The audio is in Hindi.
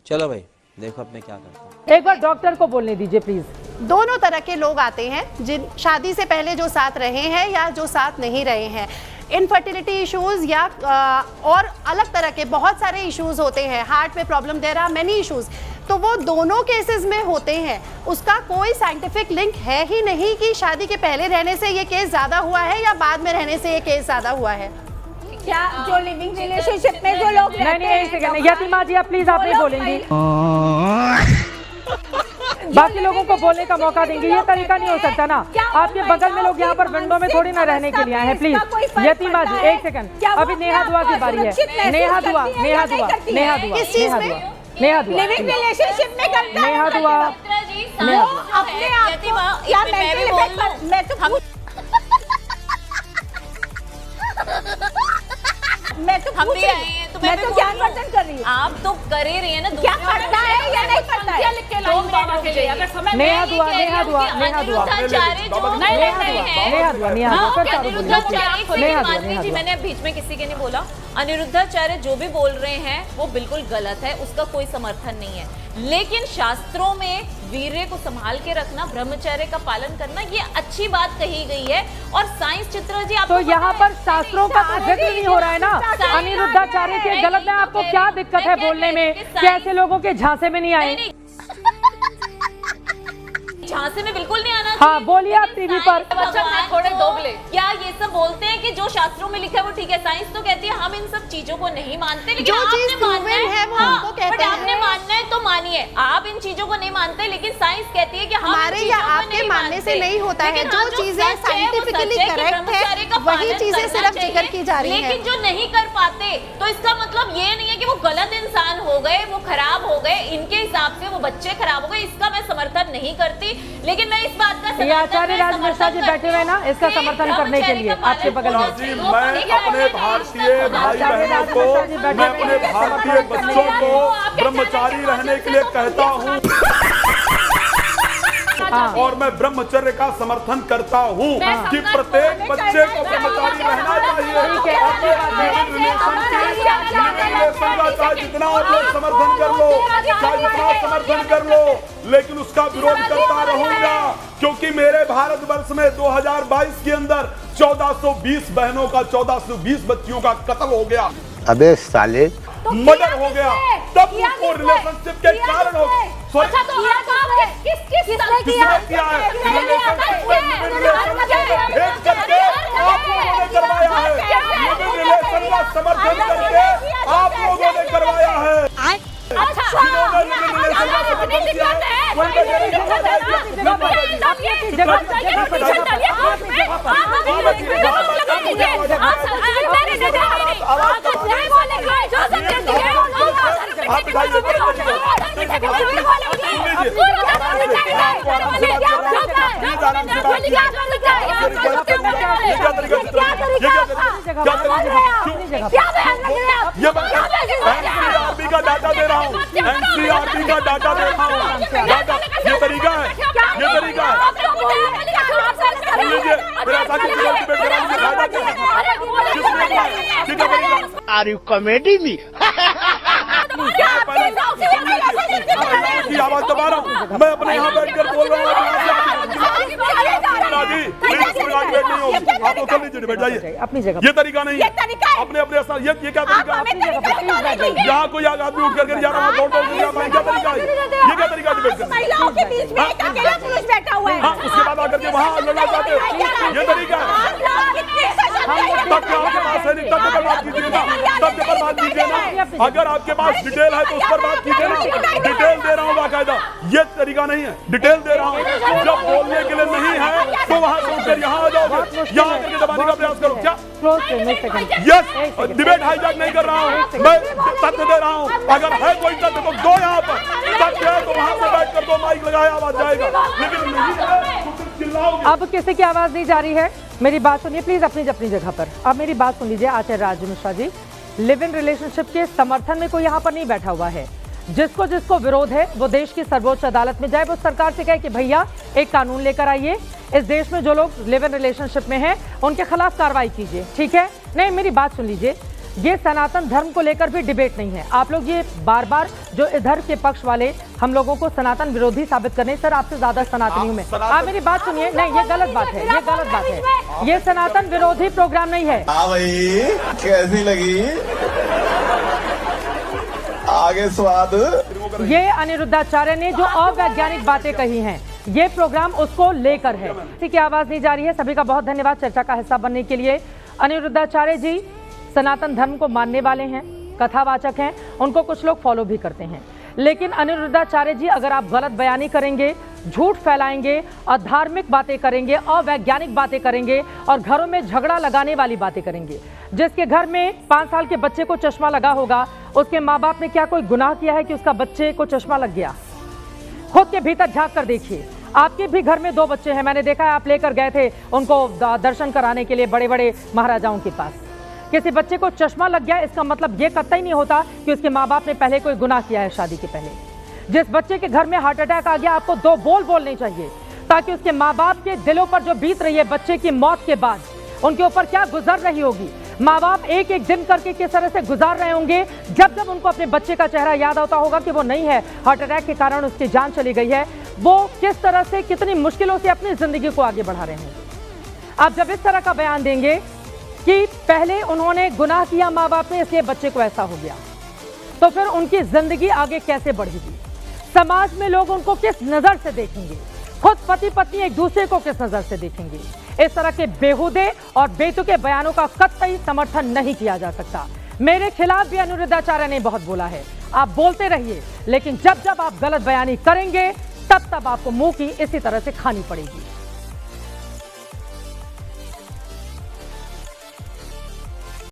चलो भाई देखो अब मैं क्या करता हूँ। एक बार डॉक्टर को बोलने दीजिए प्लीज। दोनों तरह के लोग आते हैं, जिन शादी से पहले जो साथ रहे हैं या जो साथ नहीं रहे हैं। इनफर्टिलिटी इश्यूज या और अलग तरह के बहुत सारे इश्यूज होते हैं, हार्ट में problem, there are many issues, तो वो दोनों केसेस में होते हैं। उसका कोई साइंटिफिक लिंक है ही नहीं कि शादी के पहले रहने से ये केस ज़्यादा हुआ है या बाद में रहने से ये केस ज़्यादा हुआ है। क्या जो लिविंग रिलेशनशिप में जो लोग रहते हैं, यतिमा जी आप प्लीज आप नहीं बोलेंगी, बाकी लोगों को बोलने का मौका देंगे। ये तरीका नहीं हो सकता ना। आपके बगल में लोग यहाँ पर विंडो में थोड़ी ना रहने के लिए आए हैं। प्लीज यतिमा जी एक सेकंड, अभी नेहा दुआ की बारी है। नेहा दुआ, नेहा दुआ, नेहा दुआ, किस चीज में? नेहा दुआ, लिविंग रिलेशनशिप में करता है नेहा दुआ, वो अपने आप को या मेंटल इफेक्ट। मैं तो हम भी आए हैं तो मैं तो ज्ञान वर्धन कर रही हूँ। आप तो कर ही रही है ना। क्या पढ़ता है या नहीं पढ़ता है? नेहा दुआ, नेहा दुआ, नेहा दुआ, मैंने बीच में किसी के नहीं बोला। अनिरुद्धाचार्य जो भी बोल रहे हैं वो बिल्कुल गलत है, उसका कोई समर्थन नहीं है। लेकिन शास्त्रों में वीर्य को संभाल के रखना, ब्रह्मचर्य का पालन करना, ये अच्छी बात कही गई है। और साइंस चित्रा जी आप तो यहाँ पर शास्त्रों का तो जिक्र नहीं हो रहा है ना। अनिरुद्धाचार्य के गलत है, आपको क्या दिक्कत है बोलने में कि ऐसे लोगों के झांसे में नहीं आए? झांसे में बिल्कुल नहीं आना। हाँ बोलिए आप टीवी पर। थोड़े दोगले क्या ये सब बोलते हैं कि जो शास्त्रों में लिखा है वो ठीक है। साइंस तो कहती है हम इन सब चीजों को नहीं मानते, लेकिन आपने मानना है वो हमको कहते हैं। आपने मानना है तो मानिए। आप इन चीजों को नहीं मानते, लेकिन साइंस कहती है कि हमारे या आपके मानने से नहीं होता है। जो चीजें साइंटिफिकली करेक्ट है वही चीजें सिर्फ जिक्र की जा रही है। लेकिन जो नहीं कर पाते तो इसका मतलब ये नहीं है कि वो गलत इंसान हो गए, वो खराब हो गए। इनके हिसाब से वो बच्चे खराब हो गए, इसका मैं समर्थन नहीं करती। लेकिन मैं इस बात का आचार्य राज मिश्रा जी बैठे हुए ना, इसका समर्थन करने के लिए आपके बगल में। जी मैं अपने भारतीय भाई बहनों को, मैं अपने भारतीय बच्चों को ब्रह्मचारी रहने के लिए कहता हूँ और मैं ब्रह्मचर्य का समर्थन करता हूँ कि प्रत्येक बच्चे को ब्रह्मचारी रहना चाहिए। चाहे जितना आप लोग समर्थन कर लो, चाहे जितना समर्थन कर लो, लेकिन उसका विरोध करता रहूंगा, क्योंकि मेरे भारतवर्ष में 2022 के अंदर 1420 बहनों का, 1420 बच्चियों का कत्ल हो गया। अबे साले, मर्डर हो गया। तब उनको रिलेशनशिप के कारण हो गया। किसने किया है? आप लोगों ने करवाया है। लिविंग रिलेशन का समर्थन करके आप लोगों ने करवाया है। एनसीईआरटी का डाटा दे रहा हूँ, एनसीईआरटी का डाटा दे रहा हूँ। ये तरीका है, ये तरीका है। Are you comedy me? की आवाज दबा रहा हूँ, मैं अपने यहाँ बैठकर बोल रहा हूँ। आप लोग कर लीजिए, बैठ जाइए अपनी जगह। ये तरीका नहीं है अपने अपने ये क्या तरीका है? यहाँ कोई आदमी उठ करके जा रहा है, दौड़ दौड़ क्या तरीका है? ये क्या तरीका है? महिलाओं के बीच में एक अकेला पुरुष बैठा हुआ है। हाँ, उसके बाद आकर के वहाँ लड़ना चाहते हो, ये तरीका है। तब क्या आपके पास है? तब पर बात कीजिए ना, तब पर बात कीजिए ना। अगर आपके पास डिटेल है तो उस पर बात कीजिए ना। डिटेल दे रहा हूँ बाकायदा, ये तरीका नहीं है। डिटेल दे रहा हूँ, जब बोलने के लिए नहीं है तो वहाँ से उठकर यहाँ आ जाओगे, यहाँ आकर के दबाने का प्रयास करो। क्या यस, डिबेट हाईजैक नहीं कर रहा हूँ, मैं तथ्य दे रहा हूँ। अगर है कोई तथ्य तो दो, यहाँ पर तथ्य है तो वहाँ पे बैठ कर दो, माइक लगाया आवाज जाएगा। लेकिन नहीं है तो चिल्लाओगे। अब किसी की आवाज नहीं जा रही है। मेरी बात सुनिए प्लीज अपनी जगह पर। अब मेरी बात सुन लीजिए आचार्य राज Mishra ji, live in relationship के समर्थन में कोई यहाँ पर नहीं बैठा हुआ है। जिसको जिसको विरोध है वो देश की सर्वोच्च अदालत में जाए, वो सरकार से कहे कि भैया एक कानून लेकर आइए, इस देश में जो लोग लिव इन रिलेशनशिप में हैं उनके खिलाफ कार्रवाई कीजिए। ठीक है? नहीं, मेरी बात सुन लीजिए। ये सनातन धर्म को लेकर भी डिबेट नहीं है। आप लोग ये बार बार जो इधर के पक्ष वाले हम लोगों को सनातन विरोधी साबित करने, सर आपसे ज्यादा सनातनी हूं मैं। आप मेरी बात सुनिए, नहीं ये गलत बात है, ये गलत बात है। ये सनातन विरोधी प्रोग्राम नहीं है। हाँ भाई, कैसी लगी आगे स्वाद? ये अनिरुद्धाचार्य ने जो अवैज्ञानिक बातें कही हैं, ये प्रोग्राम उसको लेकर है। किसी की आवाज नहीं जा रही है। सभी का बहुत धन्यवाद चर्चा का हिस्सा बनने के लिए। अनिरुद्धाचार्य जी सनातन धर्म को मानने वाले हैं, कथावाचक हैं, उनको कुछ लोग फॉलो भी करते हैं। लेकिन अनिरुद्धाचार्य जी अगर आप गलत बयानी करेंगे, झूठ फैलाएंगे, अधार्मिक बातें करेंगे, अवैज्ञानिक बातें करेंगे और घरों में झगड़ा लगाने वाली बातें करेंगे, जिसके घर में 5 साल के बच्चे को चश्मा लगा होगा, उसके माँ बाप ने क्या कोई गुनाह किया है कि उसका बच्चे को चश्मा लग गया? खुद के भीतर झांक कर देखिए। आपके भी घर में 2 बच्चे हैं, मैंने देखा है आप लेकर गए थे उनको दर्शन कराने के लिए बड़े बड़े महाराजाओं के पास। किसी बच्चे को चश्मा लग गया, इसका मतलब ये कतई नहीं होता कि उसके माँ बाप ने पहले कोई गुनाह किया है शादी के पहले। जिस बच्चे के घर में हार्ट अटैक आ गया, आपको 2 बोल बोलने चाहिए ताकि उसके माँ बाप के दिलों पर जो बीत रही है बच्चे की मौत के बाद, उनके ऊपर क्या गुजर रही होगी। माँ बाप एक एक दिन करके किस तरह से गुजार रहे होंगे। जब जब उनको अपने बच्चे का चेहरा याद आता होगा कि वो नहीं है, हार्ट अटैक के कारण उसकी जान चली गई है, वो किस तरह से कितनी मुश्किलों से अपनी जिंदगी को आगे बढ़ा रहे हैं। आप जब इस तरह का बयान देंगे कि पहले उन्होंने गुनाह किया माँ बाप ने इसलिए बच्चे को ऐसा हो गया, तो फिर उनकी जिंदगी आगे कैसे बढ़ेगी? समाज में लोग उनको किस नजर से देखेंगे? खुद पति पत्नी एक दूसरे को किस नजर से देखेंगे? इस तरह के बेहुदे और बेतुके बयानों का कतई समर्थन नहीं किया जा सकता। मेरे खिलाफ भी अनिरुद्धाचार्य ने बहुत बोला है। आप बोलते रहिए, लेकिन जब जब आप गलत बयानी करेंगे तब तब आपको मुंह की इसी तरह से खानी पड़ेगी।